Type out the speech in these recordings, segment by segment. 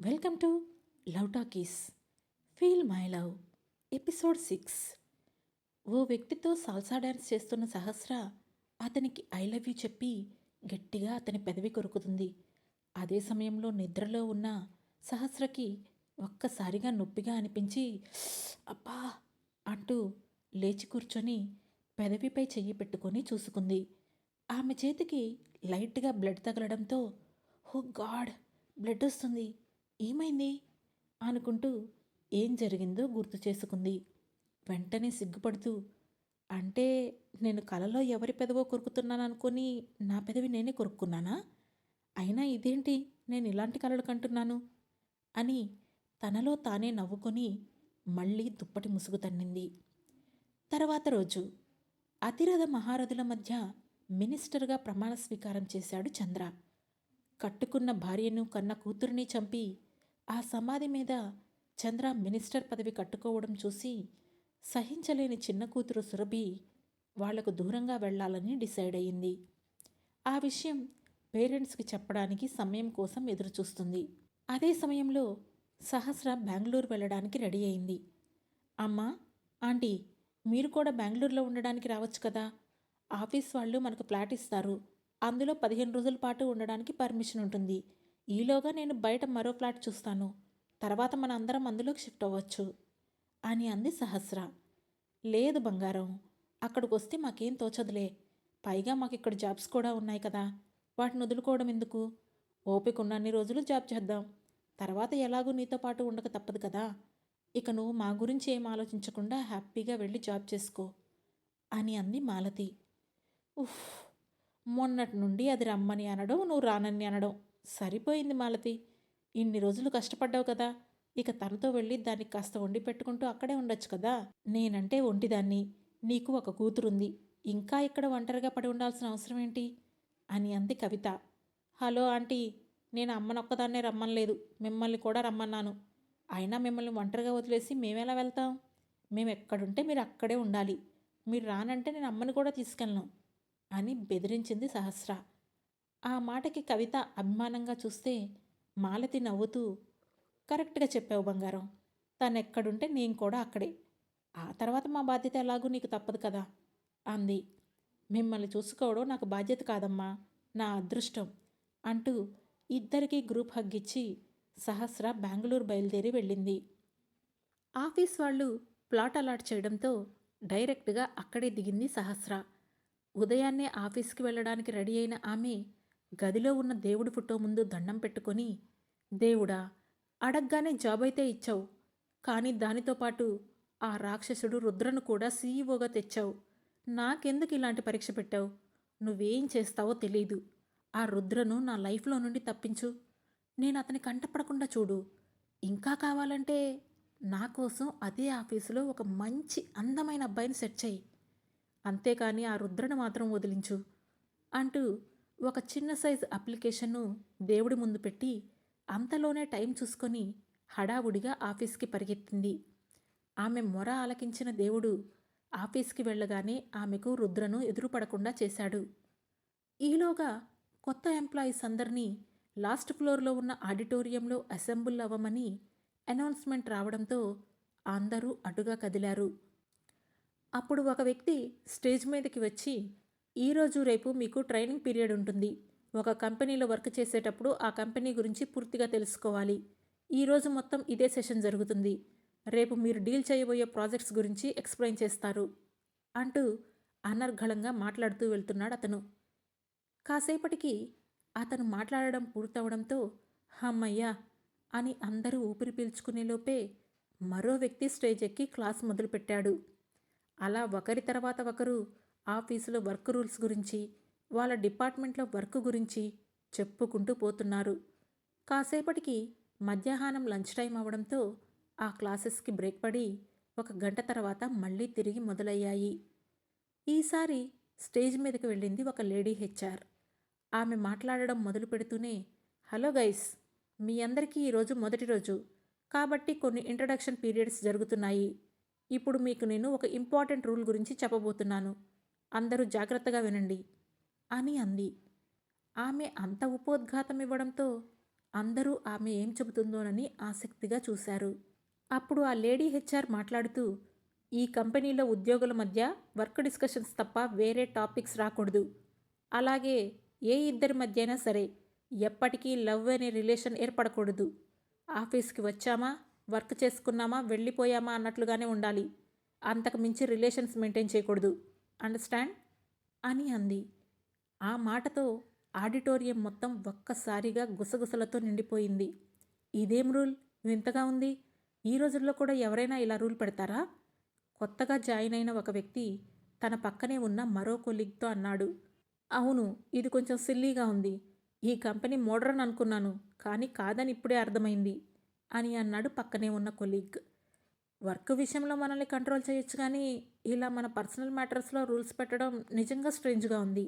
Welcome to love talkies feel my love episode 6. ఓ వ్యక్తితో salsa dance చేస్తున్న సహస్ర అతనికి I love you చెప్పి గట్టిగా అతని పెదవి కొరుకుతుంది. అదే సమయంలో నిద్రలో ఉన్న సహస్రకి ఒక్కసారిగా నొప్పిగా అనిపించి అబ్బా అంటూ లేచి కూర్చొని పెదవిపై చెయ్యి పెట్టుకొని చూసుకుంది. ఆమె చేతికి లైట్గా బ్లడ్ తగలడంతో ఓ గాడ్, బ్లడ్ వస్తుంది, ఏమైంది అనుకుంటూ ఏం జరిగిందో గుర్తు చేసుకుంది. వెంటనే సిగ్గుపడుతూ, అంటే నేను కలలో ఎవరి పెదవో కొరుకుతున్నాను అనుకొని నా పెదవి నేనే కొరుక్కున్నానా? అయినా ఇదేంటి, నేను ఇలాంటి కలలు కంటున్నాను అని తనలో తానే నవ్వుకొని మళ్ళీ దుప్పటి ముసుగు తన్నింది. తర్వాత రోజు అతిరథ మహారథుల మధ్య మినిస్టర్గా ప్రమాణ స్వీకారం చేశాడు చంద్ర. కట్టుకున్న భార్యను కన్న కూతురిని చంపి ఆ సమాధి మీద చంద్ర మినిస్టర్ పదవి కట్టుకోవడం చూసి సహించలేని చిన్న కూతురు సురభి వాళ్లకు దూరంగా వెళ్లాలని డిసైడ్ అయ్యింది. ఆ విషయం పేరెంట్స్కి చెప్పడానికి సమయం కోసం ఎదురుచూస్తుంది. అదే సమయంలో సహస్ర బెంగళూరు వెళ్ళడానికి రెడీ అయింది. అమ్మా, ఆంటీ, మీరు కూడా బెంగళూరులో ఉండడానికి రావచ్చు కదా. ఆఫీస్ వాళ్ళు మనకు ఫ్లాట్ ఇస్తారు. అందులో 15 రోజుల పాటు ఉండడానికి పర్మిషన్ ఉంటుంది. ఈలోగా నేను బయట మరో ఫ్లాట్ చూస్తాను. తర్వాత మన అందరం అందులోకి షిఫ్ట్ అవ్వచ్చు అని అంది సహస్ర. లేదు బంగారం, అక్కడికి వస్తే మాకేం తోచదులే. పైగా మాకు ఇక్కడ జాబ్స్ కూడా ఉన్నాయి కదా, వాటిని వదులుకోవడం ఎందుకు? ఓపిక ఉన్నన్ని రోజులు జాబ్ చేద్దాం. తర్వాత ఎలాగూ నీతో పాటు ఉండక తప్పదు కదా. ఇక నువ్వు మా గురించి ఏం ఆలోచించకుండా హ్యాపీగా వెళ్ళి జాబ్ చేసుకో అని అంది మాలతి. ఉఫ్, మొన్నటి నుండి అది రమ్మని అనడం, నువ్వు రానని అనడం సరిపోయింది మాలతి. ఇన్ని రోజులు కష్టపడ్డావు కదా, ఇక తనతో వెళ్ళి దానికి కాస్త వండి పెట్టుకుంటూ అక్కడే ఉండొచ్చు కదా. నేనంటే ఒంటిదాన్ని, నీకు ఒక కూతురుంది, ఇంకా ఇక్కడ ఒంటరిగా పడి ఉండాల్సిన అవసరం ఏంటి అని అంది కవిత. హలో ఆంటీ, నేను అమ్మనొక్కదాన్నే రమ్మనలేదు, మిమ్మల్ని కూడా రమ్మన్నాను. అయినా మిమ్మల్ని ఒంటరిగా వదిలేసి మేమెలా వెళ్తాం? మేము ఎక్కడుంటే మీరు అక్కడే ఉండాలి. మీరు రానంటే నేను అమ్మని కూడా తీసుకెళ్ళను అని బెదిరించింది సహస్ర. ఆ మాటకి కవిత అభిమానంగా చూస్తే మాలతి నవ్వుతూ, కరెక్ట్గా చెప్పావు బంగారం, తనెక్కడుంటే నేను కూడా అక్కడే. ఆ తర్వాత మా బాధ్యత ఎలాగూ నీకు తప్పదు కదా అంది. మిమ్మల్ని చూసుకోవడం నాకు బాధ్యత కాదమ్మా, నా అదృష్టం అంటూ ఇద్దరికీ గ్రూప్ హగ్ ఇచ్చి సహస్ర బెంగళూరు బయలుదేరి వెళ్ళింది. ఆఫీస్ వాళ్ళు ప్లాట్ అలాట్ చేయడంతో డైరెక్ట్గా అక్కడే దిగింది సహస్ర. ఉదయాన్నే ఆఫీస్కి వెళ్ళడానికి రెడీ అయిన ఆమె గదిలో ఉన్న దేవుడి ఫోటో ముందు దండం పెట్టుకొని, దేవుడా, అడగ్గానే జాబ్ అయితే ఇచ్చావు, కానీ దానితో పాటు ఆ రాక్షసుడు రుద్రను కూడా సీఈఓగా తెచ్చావు. నాకెందుకు ఇలాంటి పరీక్ష పెట్టావు? నువ్వేం చేస్తావో తెలీదు. ఆ రుద్రను నా లైఫ్లో నుండి తప్పించు. నేను అతని కంటపడకుండా చూడు. ఇంకా కావాలంటే నా కోసం అదే ఆఫీసులో ఒక మంచి అందమైన అబ్బాయిని సెట్ చేయి. అంతేకాని ఆ రుద్రను మాత్రం వదిలించు అంటూ ఒక చిన్న సైజు అప్లికేషన్ను దేవుడి ముందు పెట్టి అంతలోనే టైం చూసుకొని హడావుడిగా ఆఫీస్కి పరిగెత్తింది. ఆమె మొర ఆలకించిన దేవుడు ఆఫీస్కి వెళ్ళగానే ఆమెకు రుద్రను ఎదురుపడకుండా చేశాడు. ఈలోగా కొత్త ఎంప్లాయీస్ అందరినీ లాస్ట్ ఫ్లోర్లో ఉన్న ఆడిటోరియంలో అసెంబుల్ అవ్వమని అనౌన్స్మెంట్ రావడంతో అందరూ అటుగా కదిలారు. అప్పుడు ఒక వ్యక్తి స్టేజ్ మీదకి వచ్చి, ఈరోజు రేపు మీకు ట్రైనింగ్ పీరియడ్ ఉంటుంది. ఒక కంపెనీలో వర్క్ చేసేటప్పుడు ఆ కంపెనీ గురించి పూర్తిగా తెలుసుకోవాలి. ఈరోజు మొత్తం ఇదే సెషన్ జరుగుతుంది. రేపు మీరు డీల్ చేయబోయే ప్రాజెక్ట్స్ గురించి ఎక్స్ప్లెయిన్ చేస్తారు అంటూ అనర్గళంగా మాట్లాడుతూ వెళ్తున్నాడు అతను. కాసేపటికి అతను మాట్లాడడం పూర్తవడంతో హమ్మయ్యా అని అందరూ ఊపిరి పీల్చుకునేలోపే మరో వ్యక్తి స్టేజ్ ఎక్కి క్లాస్ మొదలుపెట్టాడు. అలా ఒకరి తర్వాత ఒకరు ఆఫీసులో వర్క్ రూల్స్ గురించి, వాళ్ళ డిపార్ట్మెంట్లో వర్క్ గురించి చెప్పుకుంటూ పోతున్నారు. కాసేపటికి మధ్యాహ్నం లంచ్ టైం అవడంతో ఆ క్లాసెస్కి బ్రేక్ పడి 1 గంట తర్వాత మళ్ళీ తిరిగి మొదలయ్యాయి. ఈసారి స్టేజ్ మీదకి వెళ్ళింది ఒక లేడీ హెచ్ఆర్. ఆమె మాట్లాడడం మొదలు పెడుతూనే, హలో గైస్, మీ అందరికీ ఈరోజు మొదటి రోజు కాబట్టి కొన్ని ఇంట్రడక్షన్ పీరియడ్స్ జరుగుతున్నాయి. ఇప్పుడు మీకు నేను ఒక ఇంపార్టెంట్ రూల్ గురించి చెప్పబోతున్నాను. అందరూ జాగ్రత్తగా వినండి అని అంది. ఆమె అంత ఉపోద్ఘాతం ఇవ్వడంతో అందరూ ఆమె ఏం చెబుతుందోనని ఆసక్తిగా చూశారు. అప్పుడు ఆ లేడీ హెచ్ఆర్ మాట్లాడుతూ, ఈ కంపెనీలో ఉద్యోగుల మధ్య వర్క్ డిస్కషన్స్ తప్ప వేరే టాపిక్స్ రాకూడదు. అలాగే ఏ ఇద్దరి మధ్య అయినా సరే ఎప్పటికీ లవ్ అనే రిలేషన్ ఏర్పడకూడదు. ఆఫీస్కి వచ్చామా, వర్క్ చేసుకున్నామా, వెళ్ళిపోయామా అన్నట్లుగానే ఉండాలి. అంతకు మించి రిలేషన్స్ మెయింటైన్ చేయకూడదు. అండర్స్టాండ్ అని అంది. ఆ మాటతో ఆడిటోరియం మొత్తం ఒక్కసారిగా గుసగుసలతో నిండిపోయింది. ఇదేం రూల్ వింతగా ఉంది, ఈ రోజుల్లో కూడా ఎవరైనా ఇలా రూల్ పెడతారా? కొత్తగా జాయిన్ అయిన ఒక వ్యక్తి తన పక్కనే ఉన్న మరో కొలీగ్తో అన్నాడు. అవును, ఇది కొంచెం సిల్లీగా ఉంది. ఈ కంపెనీ మోడర్న్ అనుకున్నాను, కానీ కాదని ఇప్పుడే అర్థమైంది అని అన్నాడు పక్కనే ఉన్న కొలీగ్. వర్క్ విషయంలో మనల్ని కంట్రోల్ చేయొచ్చు, కానీ ఇలా మన పర్సనల్ మ్యాటర్స్లో రూల్స్ పెట్టడం నిజంగా స్ట్రేంజ్గా ఉంది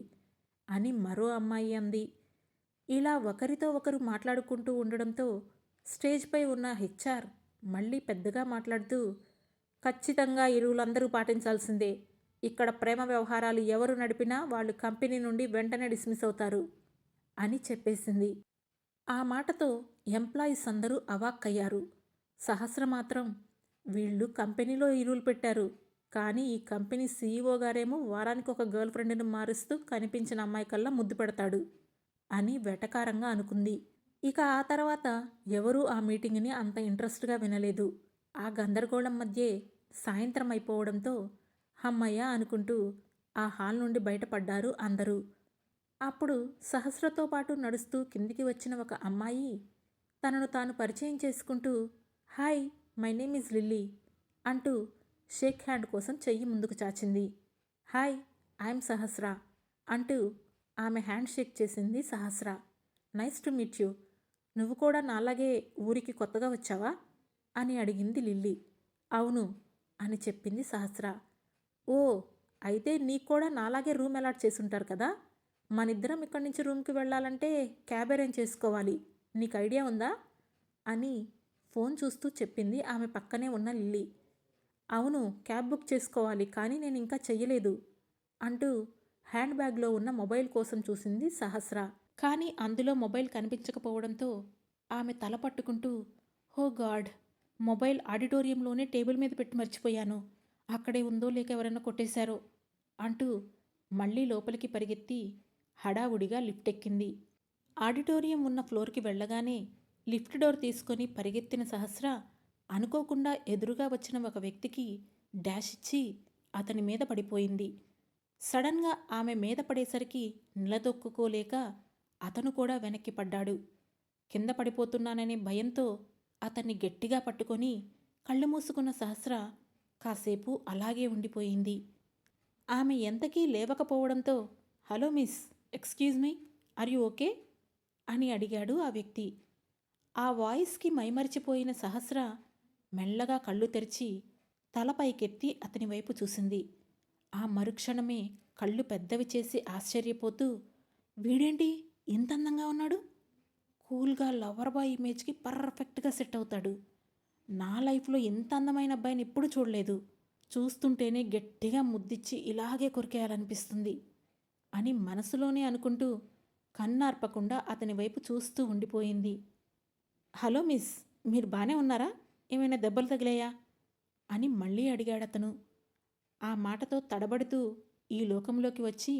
అని మరో అమ్మాయి అంది. ఇలా ఒకరితో ఒకరు మాట్లాడుకుంటూ ఉండడంతో స్టేజ్పై ఉన్న హెచ్ఆర్ మళ్ళీ పెద్దగా మాట్లాడుతూ, ఖచ్చితంగా ఈ రూల్ అందరూ పాటించాల్సిందే. ఇక్కడ ప్రేమ వ్యవహారాలు ఎవరు నడిపినా వాళ్ళు కంపెనీ నుండి వెంటనే డిస్మిస్ అవుతారు అని చెప్పేసింది. ఆ మాటతో ఎంప్లాయీస్ అందరూ అవాక్కయ్యారు. సహస్ర మాత్రం, వీళ్ళు కంపెనీలో ఈ రూల్ పెట్టారు, కానీ ఈ కంపెనీ సీఈఓ గారేమో వారానికి ఒక గర్ల్ ఫ్రెండ్ని మారుస్తూ కనిపించిన అమ్మాయి కల్లా ముద్దు పెడతాడు అని వెటకారంగా అనుకుంది. ఇక ఆ తర్వాత ఎవరూ ఆ మీటింగ్ని అంత ఇంట్రెస్ట్గా వినలేదు. ఆ గందరగోళం మధ్యే సాయంత్రం అయిపోవడంతో హమ్మయ్య అనుకుంటూ ఆ హాల్ నుండి బయటపడ్డారు అందరూ. అప్పుడు సహస్రతో పాటు నడుస్తూ కిందికి వచ్చిన ఒక అమ్మాయి తనను తాను పరిచయం చేసుకుంటూ, hi, my name is lily అంటూ షేక్ హ్యాండ్ కోసం చెయ్యి ముందుకు చాచింది. హాయ్, ఐఎమ్ సహస్ర అంటూ ఆమె హ్యాండ్ షేక్ చేసింది Sahasra. Nice to meet you. నువ్వు కూడా నాలాగే ఊరికి కొత్తగా వచ్చావా అని అడిగింది లిల్లీ. అవును అని చెప్పింది సహస్ర. ఓ, అయితే నీకు కూడా నాలాగే రూమ్ అలాట్ చేసుంటారు కదా. మనిద్దరం ఇక్కడి నుంచి రూమ్కి వెళ్ళాలంటే క్యాబ్ అరేంజ్ చేసుకోవాలి, నీకు ఐడియా ఉందా అని ఫోన్ చూస్తూ చెప్పింది ఆమె పక్కనే ఉన్న లిల్లీ. అవును, క్యాబ్ బుక్ చేసుకోవాలి, కానీ నేను ఇంకా చెయ్యలేదు అంటూ హ్యాండ్ బ్యాగ్లో ఉన్న మొబైల్ కోసం చూసింది సహస్ర. కానీ అందులో మొబైల్ కనిపించకపోవడంతో ఆమె తల పట్టుకుంటూ, హో గాడ్, మొబైల్ ఆడిటోరియంలోనే టేబుల్ మీద పెట్టి మర్చిపోయాను, అక్కడే ఉందో లేక ఎవరైనా కొట్టేశారో అంటూ మళ్ళీ లోపలికి పరిగెత్తి హడావుడిగా లిఫ్ట్ ఎక్కింది. ఆడిటోరియం ఉన్న ఫ్లోర్కి వెళ్ళగానే లిఫ్ట్ డోర్ తీసుకొని పరిగెత్తిన సహస్ర అనుకోకుండా ఎదురుగా వచ్చిన ఒక వ్యక్తికి డాష్ ఇచ్చి అతని మీద పడిపోయింది. సడన్గా ఆమె మీద పడేసరికి నిలదొక్కుకోలేక అతను కూడా వెనక్కి పడ్డాడు. కింద పడిపోతున్నాననే భయంతో అతన్ని గట్టిగా పట్టుకొని కళ్ళు మూసుకున్న సహస్ర కాసేపు అలాగే ఉండిపోయింది. ఆమె ఎంతకీ లేవకపోవడంతో, hello miss, excuse me, are you okay అని అడిగాడు ఆ వ్యక్తి. ఆ వాయిస్కి మైమరిచిపోయిన సహస్ర మెల్లగా కళ్ళు తెరిచి తల పైకెత్తి అతని వైపు చూసింది. ఆ మరుక్షణమే కళ్ళు పెద్దవి చేసి ఆశ్చర్యపోతూ, వీడేంటి ఇంత అందంగా ఉన్నాడు, కూల్గా లవర్ బాయ్ ఇమేజ్కి పర్ఫెక్ట్గా సెట్ అవుతాడు, నా లైఫ్లో ఇంత అందమైన అబ్బాయిని ఎప్పుడు చూడలేదు, చూస్తుంటేనే గట్టిగా ముద్దిచ్చి ఇలాగే కొరికేయాలనిపిస్తుంది అని మనసులోనే అనుకుంటూ కన్నార్పకుండా అతని వైపు చూస్తూ ఉండిపోయింది. హలో మిస్, మీరు బాగానే ఉన్నారా, ఏమైనా దెబ్బలు తగిలాయా అని మళ్ళీ అడిగాడతను. ఆ మాటతో తడబడుతూ ఈ లోకంలోకి వచ్చి,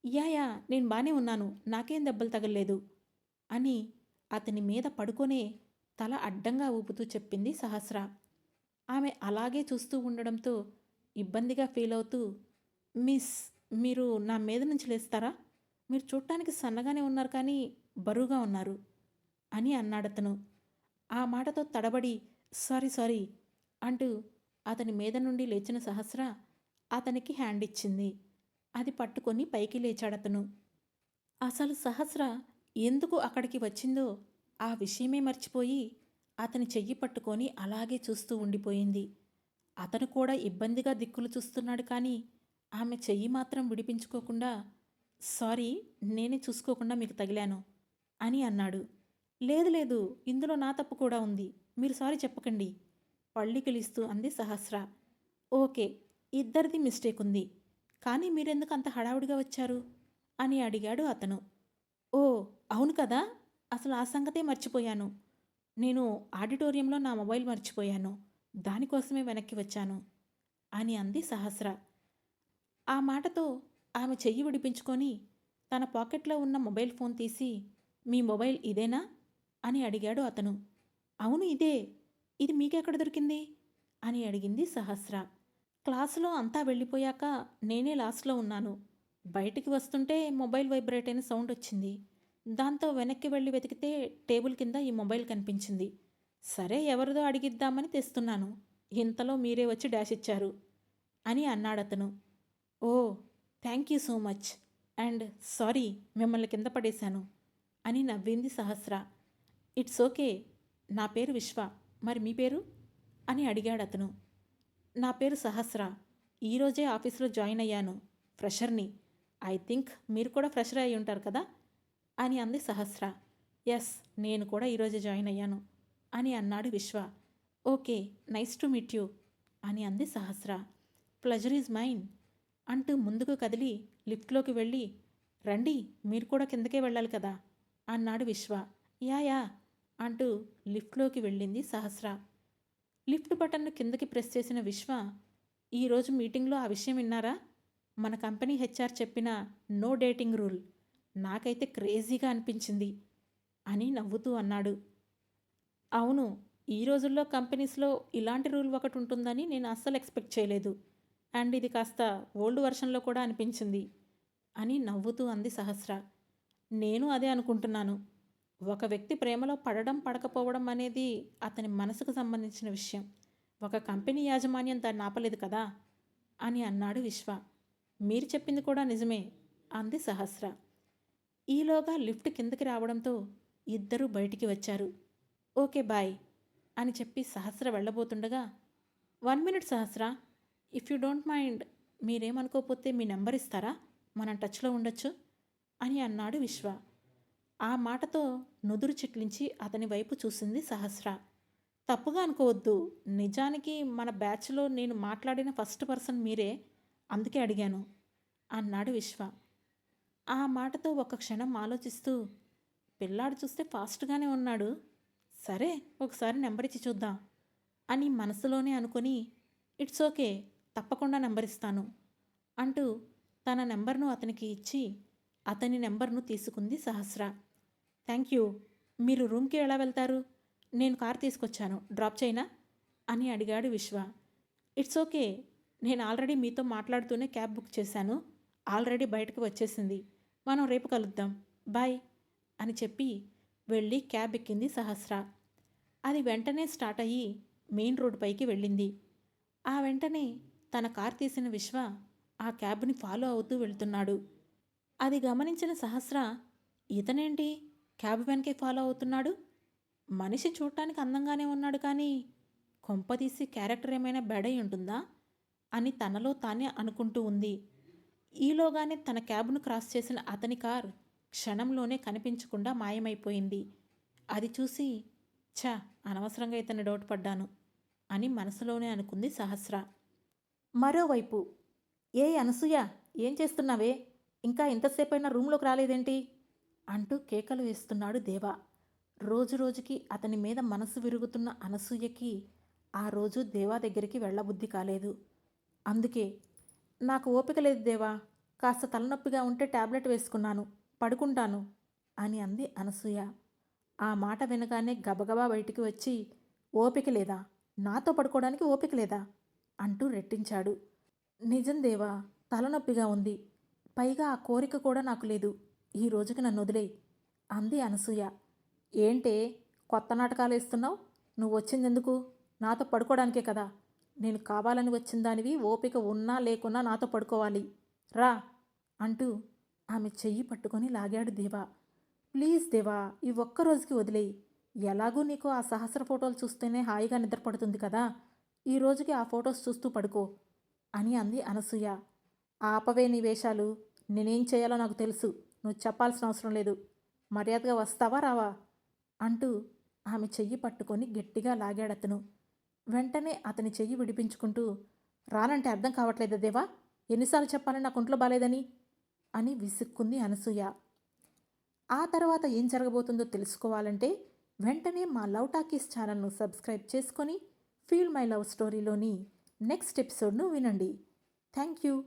యా నేను బాగానే ఉన్నాను, నాకేం దెబ్బలు తగలలేదు అని అతని మీద పడుకొనే తల అడ్డంగా ఊపుతూ చెప్పింది సహస్ర. ఆమె అలాగే చూస్తూ ఉండడంతో ఇబ్బందిగా ఫీల్ అవుతూ, మిస్, మీరు నా మీద నుంచి లేస్తారా, మీరు చూడటానికి సన్నగానే ఉన్నారు కానీ బరువుగా ఉన్నారు అని అన్నాడతను. ఆ మాటతో తడబడి సారీ అంటూ అతని మీద నుండి లేచిన సహస్ర అతనికి హ్యాండ్ ఇచ్చింది. అది పట్టుకొని పైకి లేచాడతను. అసలు సహస్ర ఎందుకు అక్కడికి వచ్చిందో ఆ విషయమే మర్చిపోయి అతని చెయ్యి పట్టుకొని అలాగే చూస్తూ ఉండిపోయింది. అతను కూడా ఇబ్బందిగా దిక్కులు చూస్తున్నాడు, కానీ ఆమె చెయ్యి మాత్రం విడిపించుకోకుండా, సారీ, నేనే చూసుకోకుండా మీకు తగిలాను అని అన్నాడు. లేదు, ఇందులో నా తప్పు కూడా ఉంది, మీరు సారీ చెప్పకండి పళ్ళికిలిస్తూ అంది సహస్ర. ఓకే, ఇద్దరిది మిస్టేక్ ఉంది, కానీ మీరెందుకు అంత హడావుడిగా వచ్చారు అని అడిగాడు అతను. ఓ అవును కదా అసలు ఆ సంగతే మర్చిపోయాను. నేను ఆడిటోరియంలో నా మొబైల్ మర్చిపోయాను. దానికోసమే వెనక్కి వచ్చాను అని అంది సహస్ర. ఆ మాటతో ఆమె చెయ్యి విడిపించుకొని తన పాకెట్లో ఉన్న మొబైల్ ఫోన్ తీసి, మీ మొబైల్ ఇదేనా అని అడిగాడు అతను. అవును ఇదే. ఇది మీకెక్కడ దొరికింది అని అడిగింది సహస్ర. క్లాసులో అంతా వెళ్ళిపోయాక నేనే లాస్ట్లో ఉన్నాను. బయటికి వస్తుంటే మొబైల్ వైబ్రేట్ అయిన సౌండ్ వచ్చింది. దాంతో వెనక్కి వెళ్ళి వెతికితే టేబుల్ కింద ఈ మొబైల్ కనిపించింది. సరే ఎవరిదో అడిగిద్దామని తెస్తున్నాను. ఇంతలో మీరే వచ్చి డాష్ ఇచ్చారు అని అన్నాడతను. Oh, thank you so much and sorry మిమ్మల్ని కింద పడేశాను అని నవ్వింది సహస్ర. It's okay. నా పేరు విశ్వ. మరి మీ పేరు అని అడిగాడతను. నా పేరు సహస్ర. ఈరోజే ఆఫీస్లో జాయిన్ అయ్యాను. ఫ్రెషర్ని. ఐ థింక్ మీరు కూడా ఫ్రెషర్ అయి ఉంటారు కదా అని అంది సహస్ర. ఎస్, నేను కూడా ఈరోజే జాయిన్ అయ్యాను అని అన్నాడు విశ్వ. Okay, nice to meet you అని అంది సహస్ర. ప్లెజర్ ఈజ్ మైన్ అంటూ ముందుకు కదిలి లిఫ్ట్లోకి వెళ్ళి, రండి మీరు కూడా కిందకే వెళ్ళాలి కదా అన్నాడు విశ్వ. యా అంటూ లిఫ్ట్లోకి వెళ్ళింది సహస్ర. లిఫ్ట్ బటన్ను కిందకి ప్రెస్ చేసిన విశ్వ, ఈరోజు మీటింగ్లో ఆ విషయం విన్నారా? మన కంపెనీ హెచ్ఆర్ చెప్పిన నో డేటింగ్ రూల్ నాకైతే క్రేజీగా అనిపించింది అని నవ్వుతూ అన్నాడు. అవును, ఈ రోజుల్లో కంపెనీస్లో ఇలాంటి రూల్ ఒకటి ఉంటుందని నేను అస్సలు ఎక్స్పెక్ట్ చేయలేదు. అండ్ ఇది కాస్త ఓల్డ్ వర్షన్లో కూడా అనిపించింది అని నవ్వుతూ అంది సహస్ర. నేను అదే అనుకుంటున్నాను. ఒక వ్యక్తి ప్రేమలో పడడం పడకపోవడం అనేది అతని మనసుకు సంబంధించిన విషయం. ఒక కంపెనీ యాజమాన్యం దాన్ని ఆపలేదు కదా అని అన్నాడు విశ్వ. మీరు చెప్పింది కూడా నిజమే అంది సహస్ర. ఈలోగా లిఫ్ట్ కిందకి రావడంతో ఇద్దరూ బయటికి వచ్చారు. ఓకే బాయ్ అని చెప్పి సహస్ర వెళ్ళబోతుండగా, 1 minute Sahasra, if you don't mind, మీరేమనుకోకపోతే మీ నెంబర్ ఇస్తారా? మనం టచ్లో ఉండొచ్చు అని అన్నాడు విశ్వ. ఆ మాటతో నుదురు చిట్లించి అతని వైపు చూసింది సహస్ర. తప్పుగా అనుకోవద్దు, నిజానికి మన బ్యాచ్లో నేను మాట్లాడిన ఫస్ట్ పర్సన్ మీరే, అందుకే అడిగాను అన్నాడు విశ్వ. ఆ మాటతో ఒక క్షణం ఆలోచిస్తూ, పిల్లాడు చూస్తే ఫాస్ట్గానే ఉన్నాడు, సరే ఒకసారి నెంబర్ ఇచ్చి చూద్దాం అని మనసులోనే అనుకొని, ఇట్స్ ఓకే, తప్పకుండా నెంబర్ ఇస్తాను అంటూ తన నెంబర్ను అతనికి ఇచ్చి అతని నెంబర్ను తీసుకుంది సహస్ర. Thank you. మీరు రూమ్కి ఎలా వెళ్తారు? నేను కార్ తీసుకొచ్చాను, డ్రాప్ చేయనా అని అడిగాడు విశ్వ. ఇట్స్ ఓకే, నేను ఆల్రెడీ మీతో మాట్లాడుతూనే క్యాబ్ బుక్ చేశాను. ఆల్రెడీ బయటకు వచ్చేసింది. మనం రేపు కలుద్దాం, బాయ్ అని చెప్పి వెళ్ళి క్యాబ్ ఎక్కింది సహస్ర. అది వెంటనే స్టార్ట్ అయ్యి మెయిన్ రోడ్ పైకి వెళ్ళింది. ఆ వెంటనే తన కార్ తీసిన విశ్వ ఆ క్యాబ్ని ఫాలో అవుతూ వెళ్తున్నాడు. అది గమనించిన సహస్ర, ఇతనేంటి క్యాబ్ వెనకే ఫాలో అవుతున్నాడు? మనిషి చూడటానికి అందంగానే ఉన్నాడు కానీ కొంపదీసి క్యారెక్టర్ ఏమైనా బెడై ఉంటుందా అని తనలో తానే అనుకుంటూ ఉంది. ఈలోగానే తన క్యాబ్ను క్రాస్ చేసిన అతని కార్ క్షణంలోనే కనిపించకుండా మాయమైపోయింది. అది చూసి, ఛ, అనవసరంగా ఇతన్ని డౌట్ పడ్డాను అని మనసులోనే అనుకుంది సహస్ర. మరోవైపు, ఏ అనసూయ, ఏం చేస్తున్నావే? ఇంకా ఇంతసేపైనా రూమ్లోకి రాలేదేంటి అంటూ కేకలు వేస్తున్నాడు దేవా. రోజురోజుకి అతని మీద మనసు విరుగుతున్న అనసూయకి ఆ రోజు దేవా దగ్గరికి వెళ్ళబుద్ధి కాలేదు. అందుకే, నాకు ఓపిక లేదు దేవా, కాస్త తలనొప్పిగా ఉంటే టాబ్లెట్ వేసుకున్నాను, పడుకుంటాను అని అంది అనసూయ. ఆ మాట వినగానే గబగబా బయటికి వచ్చి, ఓపిక లేదా? నాతో పడుకోవడానికి ఓపిక లేదా అంటూ రెట్టించాడు. నిజం దేవా, తలనొప్పిగా ఉంది. పైగా ఆ కోరిక కూడా నాకు లేదు. ఈ రోజుకి నన్ను వదిలేయి అంది అనసూయ. ఏంటే కొత్త నాటకాలు వేస్తున్నావు? నువ్వు వచ్చిందెందుకు? నాతో పడుకోవడానికే కదా. నేను కావాలని వచ్చిన దానివి, ఓపిక ఉన్నా లేకున్నా నాతో పడుకోవాలి, రా అంటూ ఆమె చెయ్యి పట్టుకొని లాగాడు దేవా. ప్లీజ్ దేవా, ఈ ఒక్కరోజుకి వదిలేయి. ఎలాగూ నీకు ఆ సహస్ర ఫోటోలు చూస్తేనే హాయిగా నిద్రపడుతుంది కదా, ఈ రోజుకి ఆ ఫొటోస్ చూస్తూ పడుకో అని అంది అనసూయ. ఆపవే నీ వేషాలు, నేనేం చేయాలో నాకు తెలుసు, నువ్వు చెప్పాల్సిన అవసరం లేదు. మర్యాదగా వస్తావా రావా అంటూ ఆమె చెయ్యి పట్టుకొని గట్టిగా లాగాడతను. వెంటనే అతని చెయ్యి విడిపించుకుంటూ, రానంటే అర్థం కావట్లేదా దేవా? ఎన్నిసార్లు చెప్పాలని నాకు ఒంట్లో బాలేదని అని విసుక్కుంది అనసూయ. ఆ తర్వాత ఏం జరగబోతుందో తెలుసుకోవాలంటే వెంటనే మా లవ్ టాకీస్ ఛానల్ను సబ్స్క్రైబ్ చేసుకొని ఫీల్ మై లవ్ స్టోరీలోని నెక్స్ట్ ఎపిసోడ్ను వినండి. Thank you.